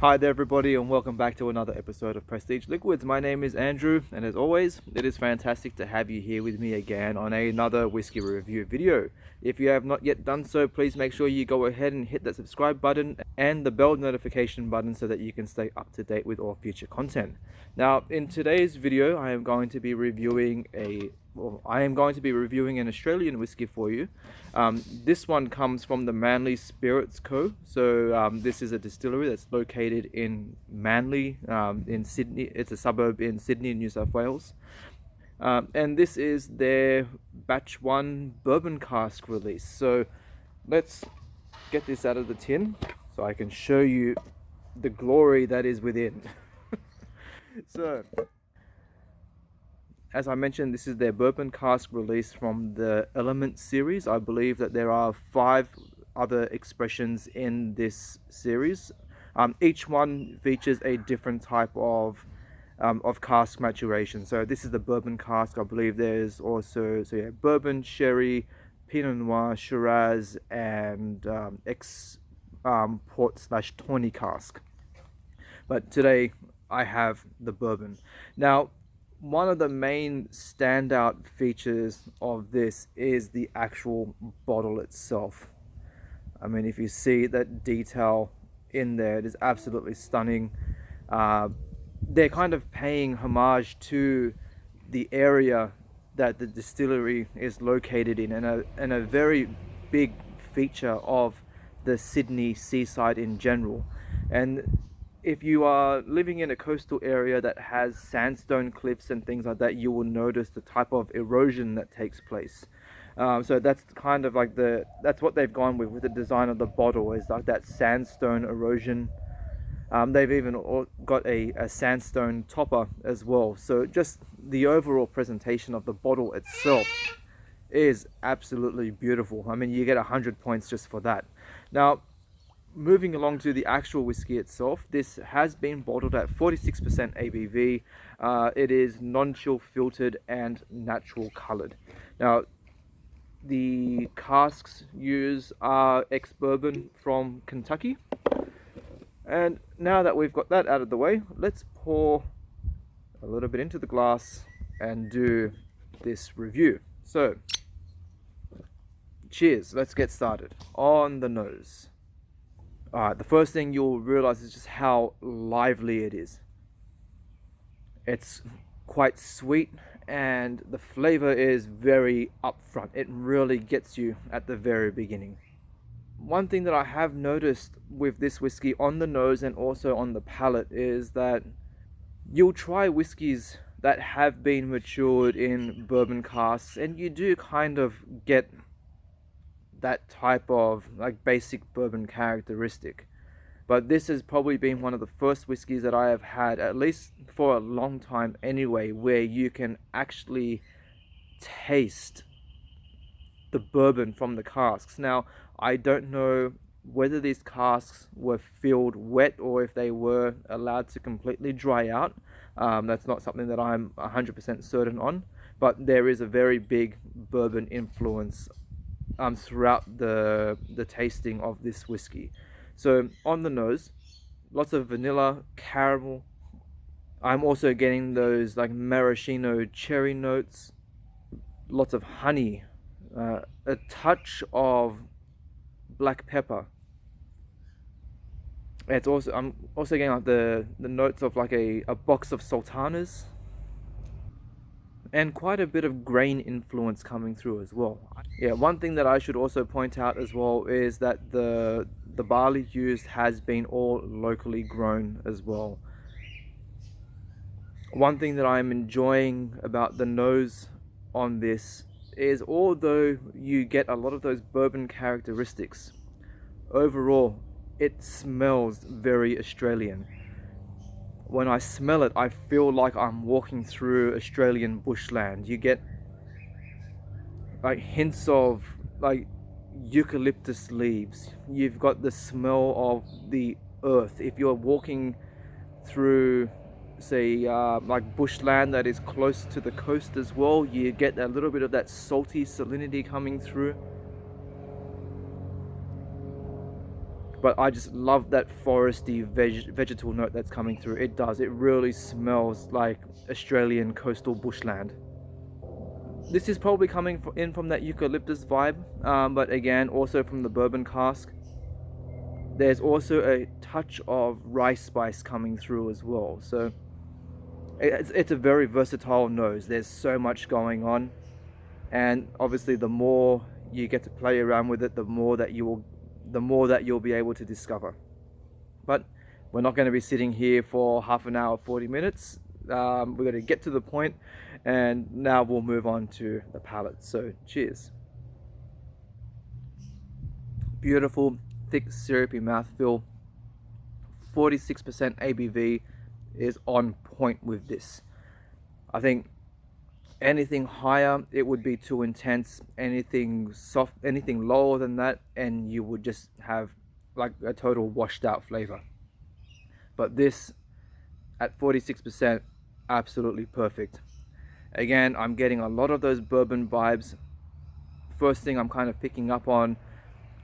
Hi there everybody, and welcome back to another episode of Prestige Liquids. My name is Andrew, and as always, it is fantastic to have you here with me again on another whiskey review video. If you have not yet done so, please make sure you go ahead and hit that subscribe button and the bell notification button so that you can stay up to date with all future content. Now, in today's video, I am going to be reviewing an Australian whiskey for you. This one comes from the Manly Spirits Co. So this is a distillery that's located in Manly, in Sydney. It's a suburb in Sydney, New South Wales. And this is their Batch 1 Bourbon Cask release. So let's get this out of the tin so I can show you the glory that is within. So, as I mentioned, this is their bourbon cask release from the Element series. I believe that there are 5 other expressions in this series. Each one features a different type of cask maturation. So this is the bourbon cask. I believe there's also bourbon, sherry, Pinot Noir, Shiraz, and port/tawny cask. But today I have the bourbon. Now, one of the main standout features of this is the actual bottle itself. I mean, if you see that detail in there, it is absolutely stunning. They're kind of paying homage to the area that the distillery is located in, and a very big feature of the Sydney seaside in general. And if you are living in a coastal area that has sandstone cliffs and things like that, you will notice the type of erosion that takes place. So that's kind of like that's what they've gone with the design of the bottle, is like that sandstone erosion. They've even got a sandstone topper as well. So just the overall presentation of the bottle itself is absolutely beautiful. I mean, you get 100 points just for that. Now, moving along to the actual whiskey itself, this has been bottled at 46% ABV. It is non-chill filtered and natural colored. Now, the casks used are ex-bourbon from Kentucky. And now that we've got that out of the way, let's pour a little bit into the glass and do this review. So, cheers, let's get started. On the nose. Alright, the first thing you'll realize is just how lively it is. It's quite sweet and the flavor is very upfront. It really gets you at the very beginning. One thing that I have noticed with this whiskey on the nose and also on the palate is that you'll try whiskeys that have been matured in bourbon casks, and you do kind of get that type of like basic bourbon characteristic. But this has probably been one of the first whiskeys that I have had, at least for a long time anyway, where you can actually taste the bourbon from the casks. Now, I don't know whether these casks were filled wet or if they were allowed to completely dry out. That's not something that I'm 100% certain on, but there is a very big bourbon influence throughout the tasting of this whiskey. So on the nose, lots of vanilla, caramel. I'm also getting those like maraschino cherry notes, lots of honey, a touch of black pepper. I'm also getting like the notes of like a box of sultanas, and quite a bit of grain influence coming through as well. Yeah, one thing that I should also point out as well is that the barley used has been all locally grown as well. One thing that I'm enjoying about the nose on this is, although you get a lot of those bourbon characteristics, overall it smells very Australian. When I smell it, I feel like I'm walking through Australian bushland. You get like hints of like eucalyptus leaves. You've got the smell of the earth. If you're walking through, say, like bushland that is close to the coast as well, you get a little bit of that salty salinity coming through. but I just love that foresty vegetal note that's coming through. It does. It really smells like Australian coastal bushland. This is probably coming in from that eucalyptus vibe, but again, also from the bourbon cask. There's also a touch of rice spice coming through as well. So it's a very versatile nose. There's so much going on, and obviously the more you get to play around with it, the more that you'll be able to discover. But we're not going to be sitting here for half an hour, 40 minutes. We're going to get to the point, and now we'll move on to the palate. So cheers. Beautiful, thick, syrupy mouthfeel. 46% ABV is on point with this. I think anything higher, it would be too intense. Anything soft, anything lower than that, and you would just have like a total washed out flavor. But this at 46%, absolutely perfect. Again, I'm getting a lot of those bourbon vibes. First thing I'm kind of picking up on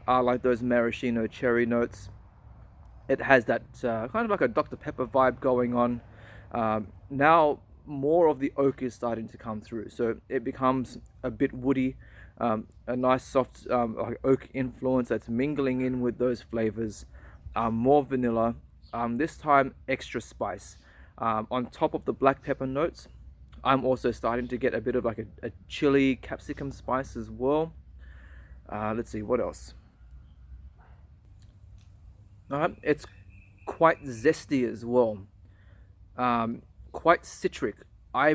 are like those maraschino cherry notes. It has that kind of like a Dr. Pepper vibe going on. Now more of the oak is starting to come through, so it becomes a bit woody, a nice soft like oak influence that's mingling in with those flavors. More vanilla, this time extra spice. On top of the black pepper notes, I'm also starting to get a bit of like a chili capsicum spice as well. Let's see what else. It's quite zesty as well, quite citric. I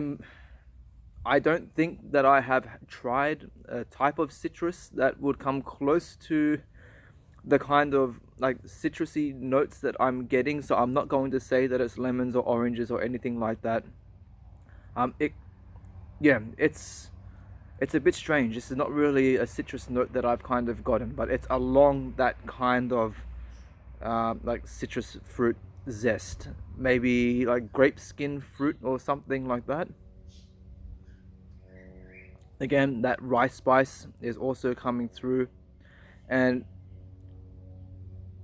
don't think that I have tried a type of citrus that would come close to the kind of like citrusy notes that I'm getting, so I'm not going to say that it's lemons or oranges or anything like that. It's a bit strange. This is not really a citrus note that I've kind of gotten, but it's along that kind of like citrus fruit zest, maybe like grape skin fruit or something like that. Again, that rice spice is also coming through, and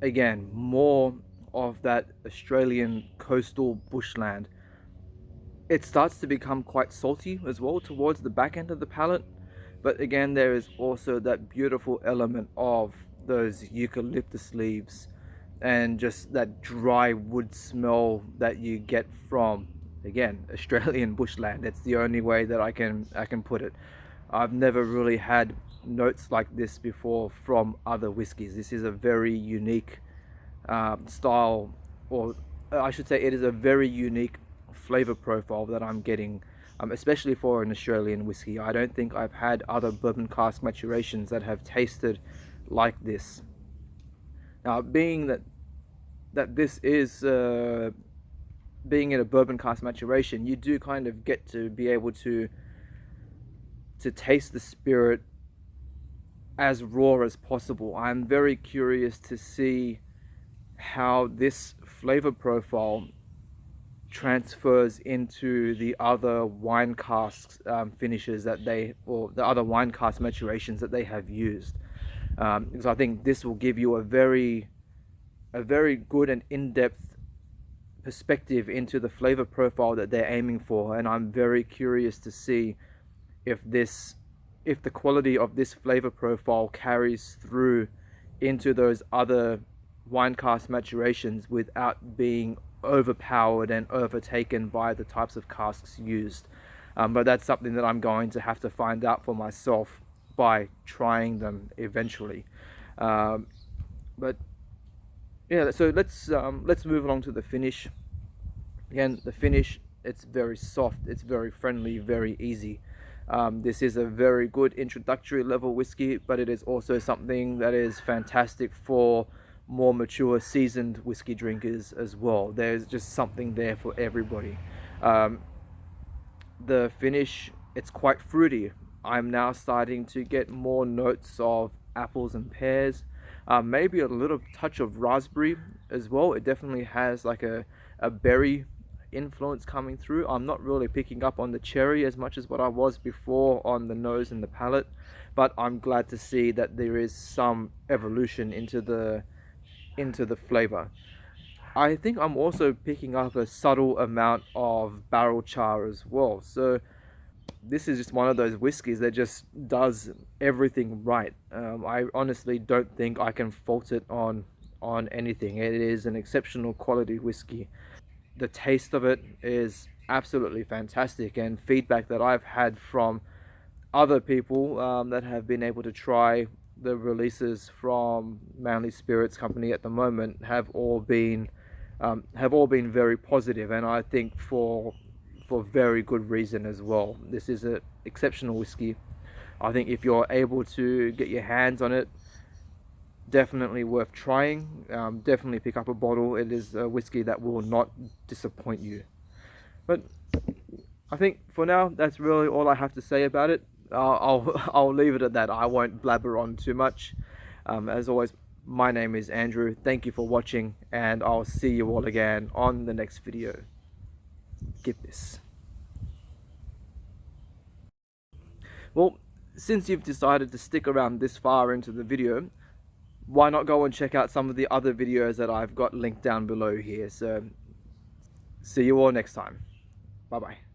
again, more of that Australian coastal bushland. It starts to become quite salty as well towards the back end of the palate, but again, there is also that beautiful element of those eucalyptus leaves and just that dry wood smell that you get from, again, Australian bushland. It's the only way that I can put it. I've never really had notes like this before from other whiskies. This is a very unique style, or I should say it is a very unique flavor profile that I'm getting, especially for an Australian whiskey. I don't think I've had other bourbon cask maturations that have tasted like this. Now, being that this is being in a bourbon cask maturation, you do kind of get to be able to taste the spirit as raw as possible. I'm very curious to see how this flavor profile transfers into the other wine casks finishes that or the other wine cask maturations that they have used, because I think this will give you a very good and in-depth perspective into the flavor profile that they're aiming for. And I'm very curious to see if the quality of this flavor profile carries through into those other wine cask maturations without being overpowered and overtaken by the types of casks used. But that's something that I'm going to have to find out for myself by trying them eventually. But yeah, so let's move along to the finish. Again, the finish, it's very soft, it's very friendly, very easy. This is a very good introductory level whiskey, but it is also something that is fantastic for more mature, seasoned whiskey drinkers as well. There's just something there for everybody. The finish, it's quite fruity. I'm now starting to get more notes of apples and pears, maybe a little touch of raspberry as well. It definitely has like a berry influence coming through. I'm not really picking up on the cherry as much as what I was before on the nose and the palate, but I'm glad to see that there is some evolution into the into the flavor. I think I'm also picking up a subtle amount of barrel char as well. So this is just one of those whiskeys that just does everything right. I honestly don't think I can fault it on anything. It is an exceptional quality whiskey. The taste of it is absolutely fantastic, and feedback that I've had from other people that have been able to try the releases from Manly Spirits Company at the moment have all been very positive, and I think for very good reason as well. This is an exceptional whiskey. I think if you're able to get your hands on it, definitely worth trying. Definitely pick up a bottle. It is a whiskey that will not disappoint you. But I think for now, that's really all I have to say about it. I'll leave it at that. I won't blabber on too much. As always, my name is Andrew. Thank you for watching, and I'll see you all again on the next video. KIPPIS. Well, since you've decided to stick around this far into the video, why not go and check out some of the other videos that I've got linked down below here. So see you all next time. Bye bye.